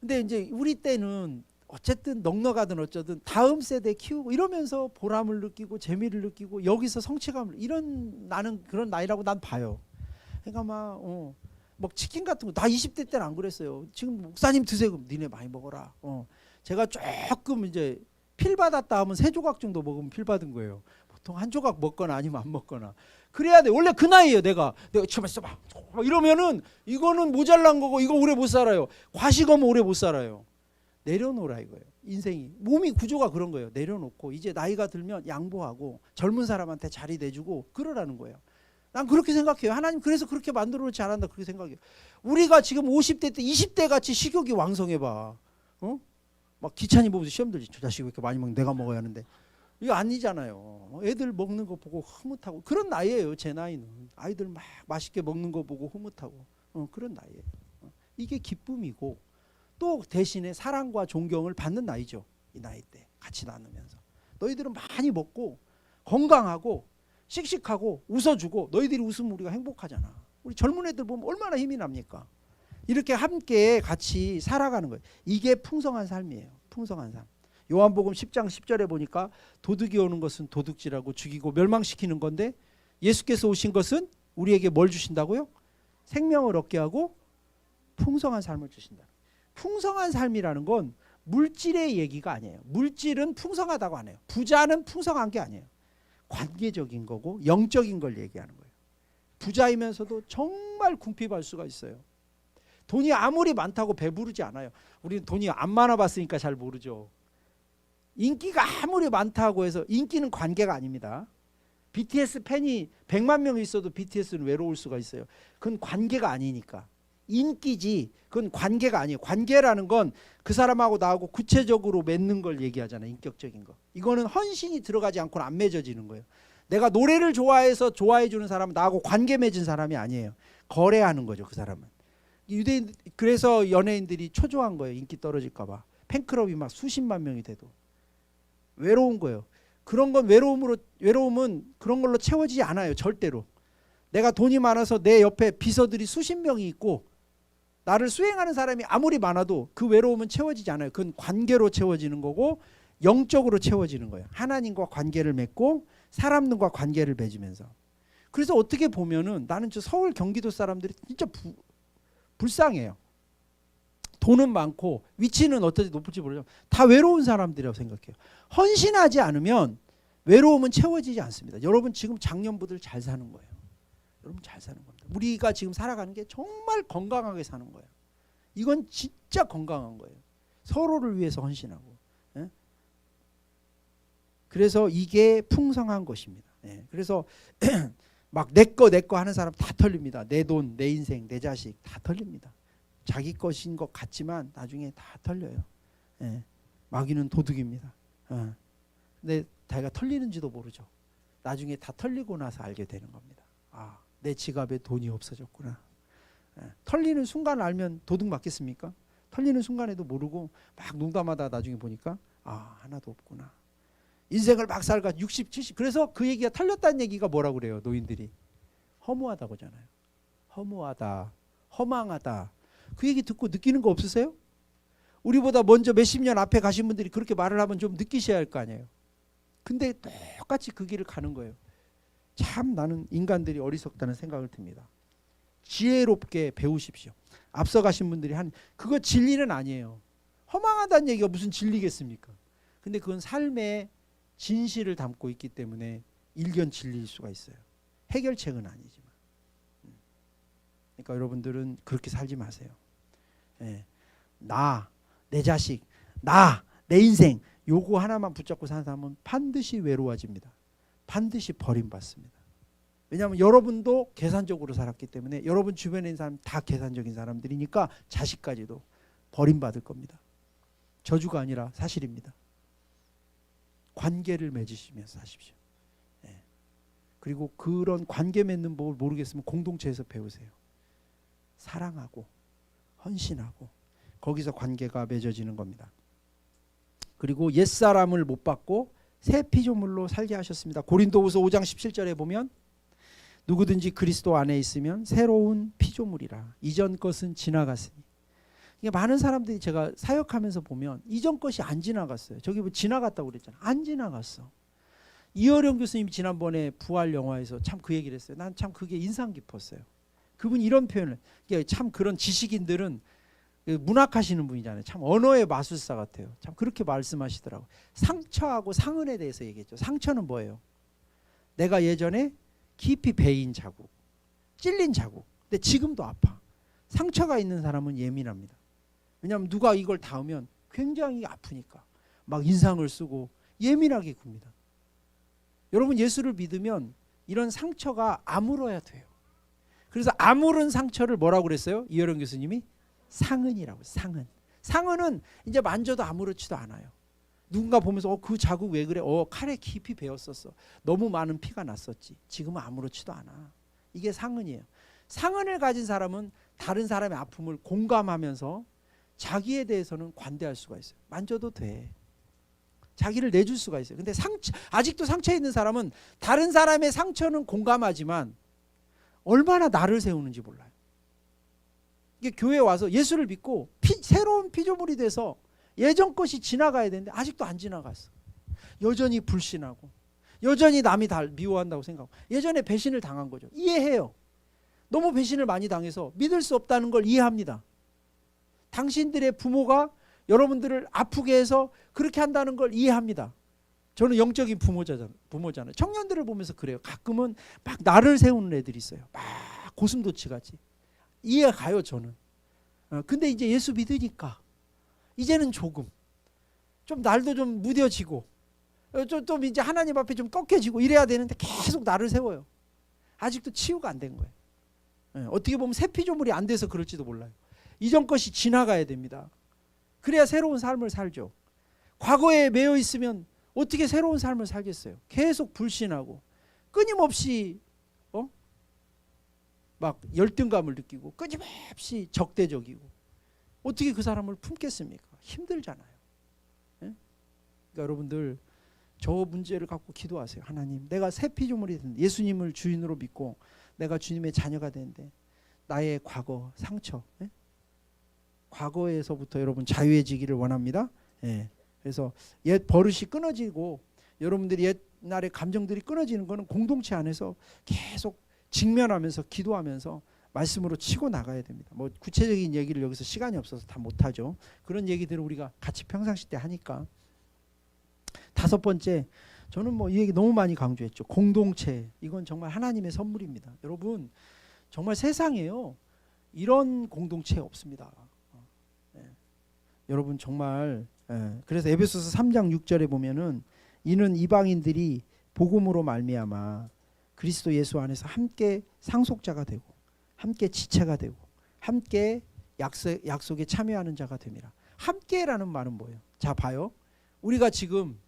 근데 이제 우리 때는 어쨌든 넉넉하든 어쩌든 다음 세대 키우고 이러면서 보람을 느끼고 재미를 느끼고 여기서 성취감을 이런 나는 그런 나이라고 난 봐요. 그러니까 막 치킨 같은 거 나 20대 때는 안 그랬어요. 지금 목사님 드세요. 그럼 니네 많이 먹어라. 제가 조금 이제 필 받았다 하면 3조각 정도 먹으면 필 받은 거예요. 보통 한 조각 먹거나 아니면 안 먹거나. 그래야 돼. 원래 그 나이에요. 내가 처음에 써봐 이러면은 이거는 모자란 거고 이거 오래 못 살아요. 과식하면 오래 못 살아요. 내려놓으라 이거예요. 인생이 몸이 구조가 그런 거예요. 내려놓고 이제 나이가 들면 양보하고 젊은 사람한테 자리 내주고 그러라는 거예요. 난 그렇게 생각해요. 하나님 그래서 그렇게 만들어 놓지 않았나 그렇게 생각해요. 우리가 지금 50대 때 20대 같이 식욕이 왕성해봐. 막 기찬이 보면서 시험 들지. 저 자식 왜 이렇게 많이 먹는 내가 먹어야 하는데. 이거 아니잖아요. 애들 먹는 거 보고 흐뭇하고 그런 나이예요. 제 나이는. 아이들 막 맛있게 먹는 거 보고 흐뭇하고 그런 나이예요. 이게 기쁨이고 또 대신에 사랑과 존경을 받는 나이죠. 이 나이 때 같이 나누면서. 너희들은 많이 먹고 건강하고 씩씩하고 웃어주고 너희들이 웃으면 우리가 행복하잖아. 우리 젊은 애들 보면 얼마나 힘이 납니까? 이렇게 함께 같이 살아가는 거예요. 이게 풍성한 삶이에요. 풍성한 삶. 요한복음 10장 10절에 보니까 도둑이 오는 것은 도둑질하고 죽이고 멸망시키는 건데 예수께서 오신 것은 우리에게 뭘 주신다고요? 생명을 얻게 하고 풍성한 삶을 주신다. 풍성한 삶이라는 건 물질의 얘기가 아니에요. 물질은 풍성하다고 안 해요. 부자는 풍성한 게 아니에요. 관계적인 거고 영적인 걸 얘기하는 거예요. 부자이면서도 정말 궁핍할 수가 있어요. 돈이 아무리 많다고 배부르지 않아요. 우리는 돈이 안 많아봤으니까 잘 모르죠. 인기가 아무리 많다고 해서 인기는 관계가 아닙니다. BTS 팬이 100만 명 있어도 BTS는 외로울 수가 있어요. 그건 관계가 아니니까. 인기지 그건 관계가 아니에요. 관계라는 건 그 사람하고 나하고 구체적으로 맺는 걸 얘기하잖아요. 인격적인 거. 이거는 헌신이 들어가지 않고는 안 맺어지는 거예요. 내가 노래를 좋아해서 좋아해 주는 사람은 나하고 관계 맺은 사람이 아니에요. 거래하는 거죠. 그 사람은. 유대인 그래서 연예인들이 초조한 거예요. 인기 떨어질까 봐. 팬클럽이 막 수십만 명이 돼도 외로운 거예요. 그런 건 외로움은 그런 걸로 채워지지 않아요. 절대로. 내가 돈이 많아서 내 옆에 비서들이 수십 명이 있고 나를 수행하는 사람이 아무리 많아도 그 외로움은 채워지지 않아요. 그건 관계로 채워지는 거고 영적으로 채워지는 거예요. 하나님과 관계를 맺고 사람들과 관계를 맺으면서. 그래서 어떻게 보면은 나는 저 서울 경기도 사람들이 진짜 불쌍해요. 돈은 많고 위치는 어떻게 높을지 모르지만 다 외로운 사람들이라고 생각해요. 헌신하지 않으면 외로움은 채워지지 않습니다. 여러분 지금 장년부들 잘 사는 거예요. 여러분 잘 사는 겁니다. 우리가 지금 살아가는 게 정말 건강하게 사는 거예요. 이건 진짜 건강한 거예요. 서로를 위해서 헌신하고. 예? 그래서 이게 풍성한 것입니다. 예. 그래서 막 내 거 하는 사람 다 털립니다. 내 돈, 내 인생, 내 자식 다 털립니다. 자기 것인 것 같지만 나중에 다 털려요. 예. 마귀는 도둑입니다. 근데 자기가 털리는지도 모르죠. 나중에 다 털리고 나서 알게 되는 겁니다. 내 지갑에 돈이 없어졌구나. 털리는 순간 알면 도둑 맞겠습니까? 털리는 순간에도 모르고 막 농담하다 나중에 보니까 하나도 없구나. 인생을 막 살가 60, 70 그래서 그 얘기가 털렸다는 얘기가 뭐라고 그래요? 노인들이 허무하다고 하잖아요. 허무하다, 허망하다. 그 얘기 듣고 느끼는 거 없으세요? 우리보다 먼저 몇십 년 앞에 가신 분들이 그렇게 말을 하면 좀 느끼셔야 할 거 아니에요. 근데 똑같이 그 길을 가는 거예요. 참 나는 인간들이 어리석다는 생각을 듭니다. 지혜롭게 배우십시오. 앞서 가신 분들이 그거 진리는 아니에요. 허망하다는 얘기가 무슨 진리겠습니까? 근데 그건 삶의 진실을 담고 있기 때문에 일견 진리일 수가 있어요. 해결책은 아니지만. 그러니까 여러분들은 그렇게 살지 마세요. 예. 내 자식, 내 인생 요거 하나만 붙잡고 사는 사람은 반드시 외로워집니다. 반드시 버림받습니다. 왜냐하면 여러분도 계산적으로 살았기 때문에 여러분 주변에 있는 사람 다 계산적인 사람들이니까 자식까지도 버림받을 겁니다. 저주가 아니라 사실입니다. 관계를 맺으시면서 사십시오. 예. 그리고 그런 관계 맺는 법을 모르겠으면 공동체에서 배우세요. 사랑하고 헌신하고 거기서 관계가 맺어지는 겁니다. 그리고 옛사람을 못 받고 새 피조물로 살게 하셨습니다. 고린도후서 5장 17절에 보면 누구든지 그리스도 안에 있으면 새로운 피조물이라 이전 것은 지나갔으니. 많은 사람들이 제가 사역하면서 보면 이전 것이 안 지나갔어요. 저기 뭐 지나갔다고 그랬잖아요. 안 지나갔어. 이어령 교수님이 지난번에 부활 영화에서 참 그 얘기를 했어요. 난 참 그게 인상 깊었어요. 그분이 이런 표현을, 참 그런 지식인들은 문학하시는 분이잖아요. 참 언어의 마술사 같아요. 참 그렇게 말씀하시더라고요. 상처하고 상흔에 대해서 얘기했죠. 상처는 뭐예요? 내가 예전에 깊이 베인 자국, 찔린 자국. 근데 지금도 아파. 상처가 있는 사람은 예민합니다. 왜냐하면 누가 이걸 닿으면 굉장히 아프니까 막 인상을 쓰고 예민하게 굽니다. 여러분 예수를 믿으면 이런 상처가 아물어야 돼요. 그래서 아물은 상처를 뭐라고 그랬어요? 이어령 교수님이 상흔이라고. 상흔은 이제 만져도 아무렇지도 않아요. 누군가 보면서 그 자국 왜 그래? 칼에 깊이 베었었어. 너무 많은 피가 났었지. 지금은 아무렇지도 않아. 이게 상흔이에요. 상흔을 가진 사람은 다른 사람의 아픔을 공감하면서 자기에 대해서는 관대할 수가 있어요. 만져도 돼. 자기를 내줄 수가 있어요. 근데 아직도 상처에 있는 사람은 다른 사람의 상처는 공감하지만 얼마나 나를 세우는지 몰라요. 이게 교회에 와서 예수를 믿고 새로운 피조물이 돼서 예전 것이 지나가야 되는데 아직도 안 지나갔어. 여전히 불신하고 여전히 남이 다 미워한다고 생각하고 예전에 배신을 당한 거죠. 이해해요. 너무 배신을 많이 당해서 믿을 수 없다는 걸 이해합니다. 당신들의 부모가 여러분들을 아프게 해서 그렇게 한다는 걸 이해합니다. 저는 영적인 부모잖아요. 청년들을 보면서 그래요. 가끔은 막 나를 세우는 애들이 있어요. 막 고슴도치같이. 이해가 가요 저는. 근데 이제 예수 믿으니까 이제는 조금 좀 날도 좀 무뎌지고 좀 이제 하나님 앞에 좀 꺾여지고 이래야 되는데 계속 나를 세워요. 아직도 치유가 안 된 거예요. 어떻게 보면 새 피조물이 안 돼서 그럴지도 몰라요. 이전 것이 지나가야 됩니다. 그래야 새로운 삶을 살죠. 과거에 매여 있으면 어떻게 새로운 삶을 살겠어요? 계속 불신하고 끊임없이 막 열등감을 느끼고 끊임없이 적대적이고 어떻게 그 사람을 품겠습니까? 힘들잖아요. 그러니까 여러분들 저 문제를 갖고 기도하세요. 하나님, 내가 새 피조물이 된 예수님을 주인으로 믿고 내가 주님의 자녀가 되는데 나의 과거 상처, 과거에서부터 여러분 자유해지기를 원합니다. 그래서 옛 버릇이 끊어지고 여러분들이 옛날의 감정들이 끊어지는 것은 공동체 안에서 계속 직면하면서 기도하면서 말씀으로 치고 나가야 됩니다. 뭐 구체적인 얘기를 여기서 시간이 없어서 다 못하죠. 그런 얘기들을 우리가 같이 평상시 때 하니까. 다섯 번째, 저는 뭐 이 얘기 너무 많이 강조했죠. 공동체, 이건 정말 하나님의 선물입니다. 여러분 정말 세상에요 이런 공동체 없습니다. 여러분 정말 그래서 에베소서 3장 6절에 보면은 이는 이방인들이 복음으로 말미암아 그리스도 예수 안에서 함께 상속자가 되고 함께 지체가 되고 함께 약속에 참여하는 자가 됩니다. 함께라는 말은 뭐예요? 자 봐요. 우리가 지금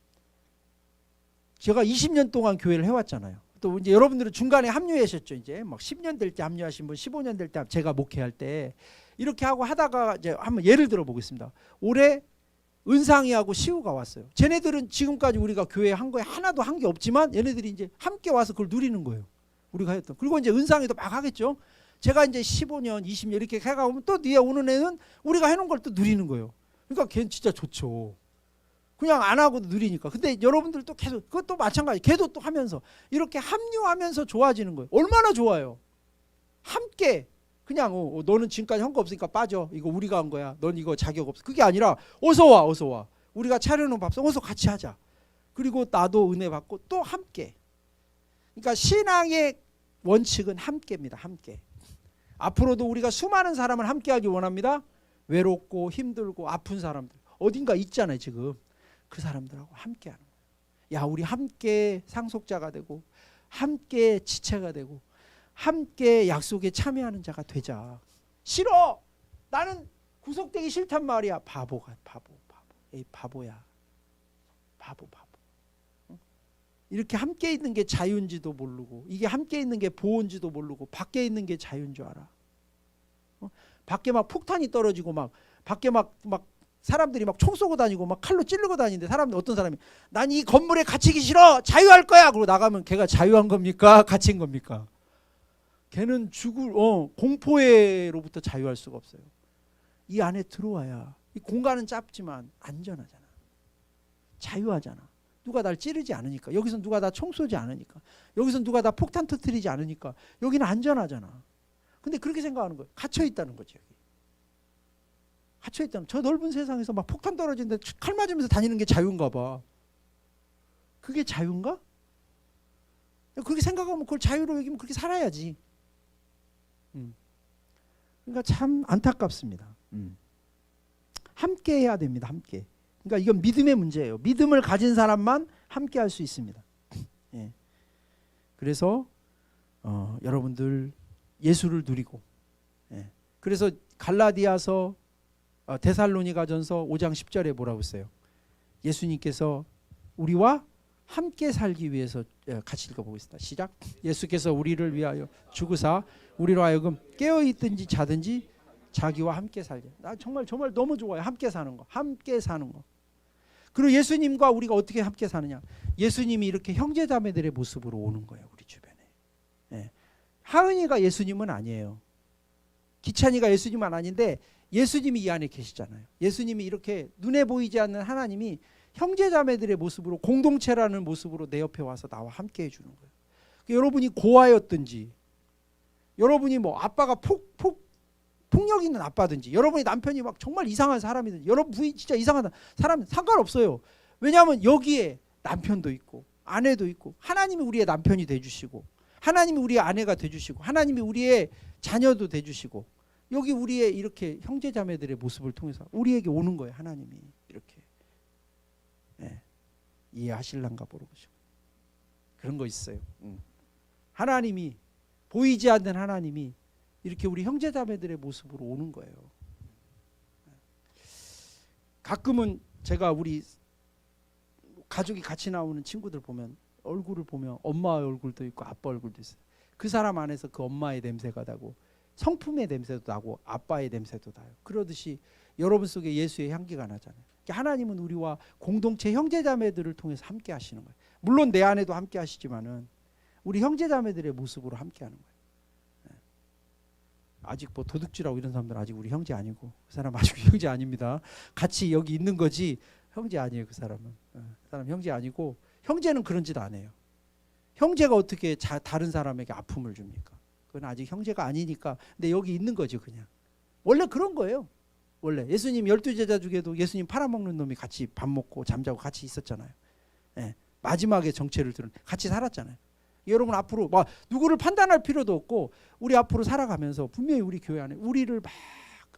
제가 20년 동안 교회를 해왔잖아요. 또 이제 여러분들은 중간에 합류하셨죠. 이제 막 10년 될 때 합류하신 분, 15년 될 때 제가 목회할 때 이렇게 하고 하다가 이제 한번 예를 들어 보겠습니다. 올해 은상이하고 시우가 왔어요. 쟤네들은 지금까지 우리가 교회 한 거에 하나도 한 게 없지만 얘네들이 이제 함께 와서 그걸 누리는 거예요. 우리가 했던. 그리고 이제 은상이도 막 하겠죠. 제가 이제 15년, 20년 이렇게 해가면 또 뒤에 오는 애는 우리가 해놓은 걸 또 누리는 거예요. 그러니까 걔는 진짜 좋죠. 그냥 안 하고도 누리니까. 근데 여러분들도 계속 그것도 마찬가지. 걔도 또 하면서 이렇게 합류하면서 좋아지는 거예요. 얼마나 좋아요. 함께 그냥 너는 지금까지 한 거 없으니까 빠져. 이거 우리가 한 거야. 넌 이거 자격 없어. 그게 아니라 어서 와, 어서 와. 우리가 차려놓은 밥상 어서 같이 하자. 그리고 나도 은혜 받고 또 함께. 그러니까 신앙의 원칙은 함께입니다. 함께. 앞으로도 우리가 수많은 사람을 함께하기 원합니다. 외롭고 힘들고 아픈 사람들 어딘가 있잖아요. 지금 그 사람들하고 함께하는 거예요. 야, 우리 함께 상속자가 되고 함께 지체가 되고 함께 약속에 참여하는 자가 되자. 싫어. 나는 구속되기 싫단 말이야. 바보가 바보. 에이, 바보야. 바보. 이렇게 함께 있는 게 자유인지도 모르고 이게 함께 있는 게 보온지도 모르고 밖에 있는 게 자유인 줄 알아. 밖에 막 폭탄이 떨어지고 막 밖에 막 사람들이 막 총 쏘고 다니고 막 칼로 찌르고 다니는데 사람들 어떤 사람이 난 이 건물에 갇히기 싫어. 자유할 거야. 그러고 나가면 걔가 자유한 겁니까? 갇힌 겁니까? 걔는 공포로부터 자유할 수가 없어요. 이 안에 들어와야 이 공간은 짧지만 안전하잖아. 자유하잖아. 누가 날 찌르지 않으니까. 여기서 누가 나 총 쏘지 않으니까. 여기서 누가 나 폭탄 터뜨리지 않으니까. 여기는 안전하잖아. 근데 그렇게 생각하는 거예요. 갇혀 있다는 거죠. 여기. 갇혀 있다는. 저 넓은 세상에서 막 폭탄 떨어지는데 칼 맞으면서 다니는 게 자유인가 봐. 그게 자유인가? 그렇게 생각하면 그걸 자유로 여기면 그렇게 살아야지. 그러니까 참 안타깝습니다. 함께 해야 됩니다. 함께. 그러니까 이건 믿음의 문제예요. 믿음을 가진 사람만 함께 할 수 있습니다. 예. 그래서 여러분들 예수를 누리고, 예. 그래서 갈라디아서 데살로니가전서 5장 10절에 뭐라고 했어요? 예수님께서 우리와 함께 살기 위해서 같이 읽어보겠습니다. 시작. 예수께서 우리를 위하여 죽으사 우리로 하여금 깨어있든지 자든지 자기와 함께 살게. 나 정말 너무 좋아요. 함께 사는 거. 함께 사는 거. 그리고 예수님과 우리가 어떻게 함께 사느냐. 예수님이 이렇게 형제자매들의 모습으로 오는 거예요. 우리 주변에. 예. 하은이가 예수님은 아니에요. 기찬이가 예수님은 아닌데 예수님이 이 안에 계시잖아요. 예수님이 이렇게 눈에 보이지 않는 하나님이 형제자매들의 모습으로 공동체라는 모습으로 내 옆에 와서 나와 함께 해주는 거예요. 여러분이 고아였든지 여러분이 뭐 아빠가 폭력 있는 아빠든지 여러분이 남편이 막 정말 이상한 사람이든지 여러분 부인 진짜 이상한 사람 상관없어요. 왜냐하면 여기에 남편도 있고 아내도 있고 하나님이 우리의 남편이 돼주시고 하나님이 우리의 아내가 돼주시고 하나님이 우리의 자녀도 돼주시고 여기 우리의 이렇게 형제자매들의 모습을 통해서 우리에게 오는 거예요. 하나님이 이렇게. 네. 이해하실란가 모르겠어요. 그런 거 있어요. 하나님이 보이지 않는 하나님이 이렇게 우리 형제자매들의 모습으로 오는 거예요. 가끔은 제가 우리 가족이 같이 나오는 친구들 보면 얼굴을 보면 엄마의 얼굴도 있고 아빠 얼굴도 있어요. 그 사람 안에서 그 엄마의 냄새가 나고 성품의 냄새도 나고 아빠의 냄새도 나요. 그러듯이 여러분 속에 예수의 향기가 나잖아요. 하나님은 우리와 공동체 형제자매들을 통해서 함께 하시는 거예요. 물론 내 안에도 함께 하시지만은 우리 형제자매들의 모습으로 함께 하는 거예요. 아직 뭐 도둑질하고 이런 사람들 아직 우리 형제 아니고 그 사람 아직 형제 아닙니다. 같이 여기 있는 거지 형제 아니에요. 그 사람은. 그 사람 형제 아니고 형제는 그런 짓 안 해요. 형제가 어떻게 다른 사람에게 아픔을 줍니까? 그건 아직 형제가 아니니까. 근데 여기 있는 거죠. 그냥. 원래 그런 거예요. 원래 예수님 12제자 중에도 예수님 팔아먹는 놈이 같이 밥 먹고 잠자고 같이 있었잖아요. 예. 마지막에 정체를 들은 같이 살았잖아요. 여러분 앞으로 막 누구를 판단할 필요도 없고 우리 앞으로 살아가면서 분명히 우리 교회 안에 우리를 막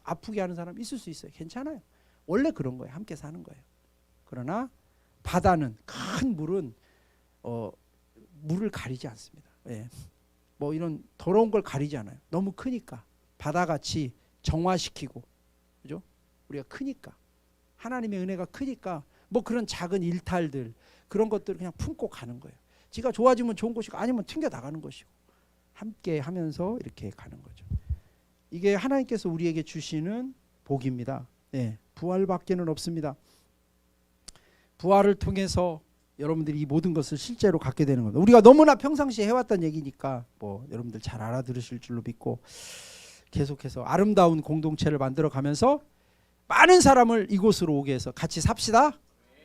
아프게 하는 사람 있을 수 있어요. 괜찮아요. 원래 그런 거예요. 함께 사는 거예요. 그러나 바다는 큰 물은 물을 가리지 않습니다. 예. 뭐 이런 더러운 걸 가리지 않아요. 너무 크니까 바다같이 정화시키고 그죠? 우리가 크니까 하나님의 은혜가 크니까 뭐 그런 작은 일탈들 그런 것들을 그냥 품고 가는 거예요. 지가 좋아지면 좋은 것이고 아니면 튕겨 나가는 것이고 함께 하면서 이렇게 가는 거죠. 이게 하나님께서 우리에게 주시는 복입니다. 네, 부활밖에는 없습니다. 부활을 통해서 여러분들이 이 모든 것을 실제로 갖게 되는 겁니다. 우리가 너무나 평상시에 해왔던 얘기니까 뭐 여러분들 잘 알아들으실 줄로 믿고 계속해서 아름다운 공동체를 만들어가면서 많은 사람을 이곳으로 오게 해서 같이 삽시다.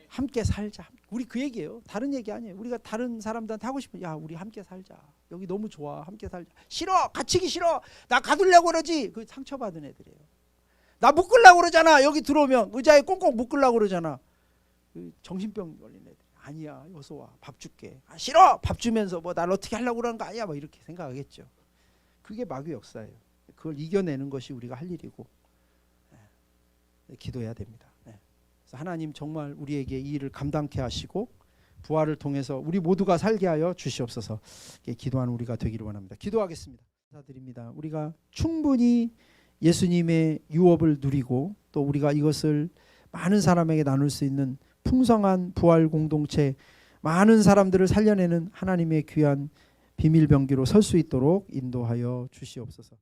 함께 살자. 우리 그 얘기예요. 다른 얘기 아니에요. 우리가 다른 사람들한테 하고 싶은, 야 우리 함께 살자. 여기 너무 좋아. 함께 살자. 싫어. 갇히기 싫어. 나 가두려고 그러지. 그 상처받은 애들이에요. 나 묶으려고 그러잖아. 여기 들어오면 의자에 꽁꽁 묶으려고 그러잖아. 그 정신병 걸린 애들. 아니야. 어서 와. 밥 줄게. 아, 싫어. 밥 주면서 뭐 날 어떻게 하려고 그러는 거 아니야. 뭐 이렇게 생각하겠죠. 그게 마귀 역사예요. 그걸 이겨내는 것이 우리가 할 일이고 기도해야 됩니다. 그래서 하나님 정말 우리에게 이 일을 감당케 하시고 부활을 통해서 우리 모두가 살게 하여 주시옵소서. 기도하는 우리가 되기를 원합니다. 기도하겠습니다. 감사드립니다. 우리가 충분히 예수님의 유업을 누리고 또 우리가 이것을 많은 사람에게 나눌 수 있는 풍성한 부활 공동체, 많은 사람들을 살려내는 하나님의 귀한 비밀병기로 설 수 있도록 인도하여 주시옵소서.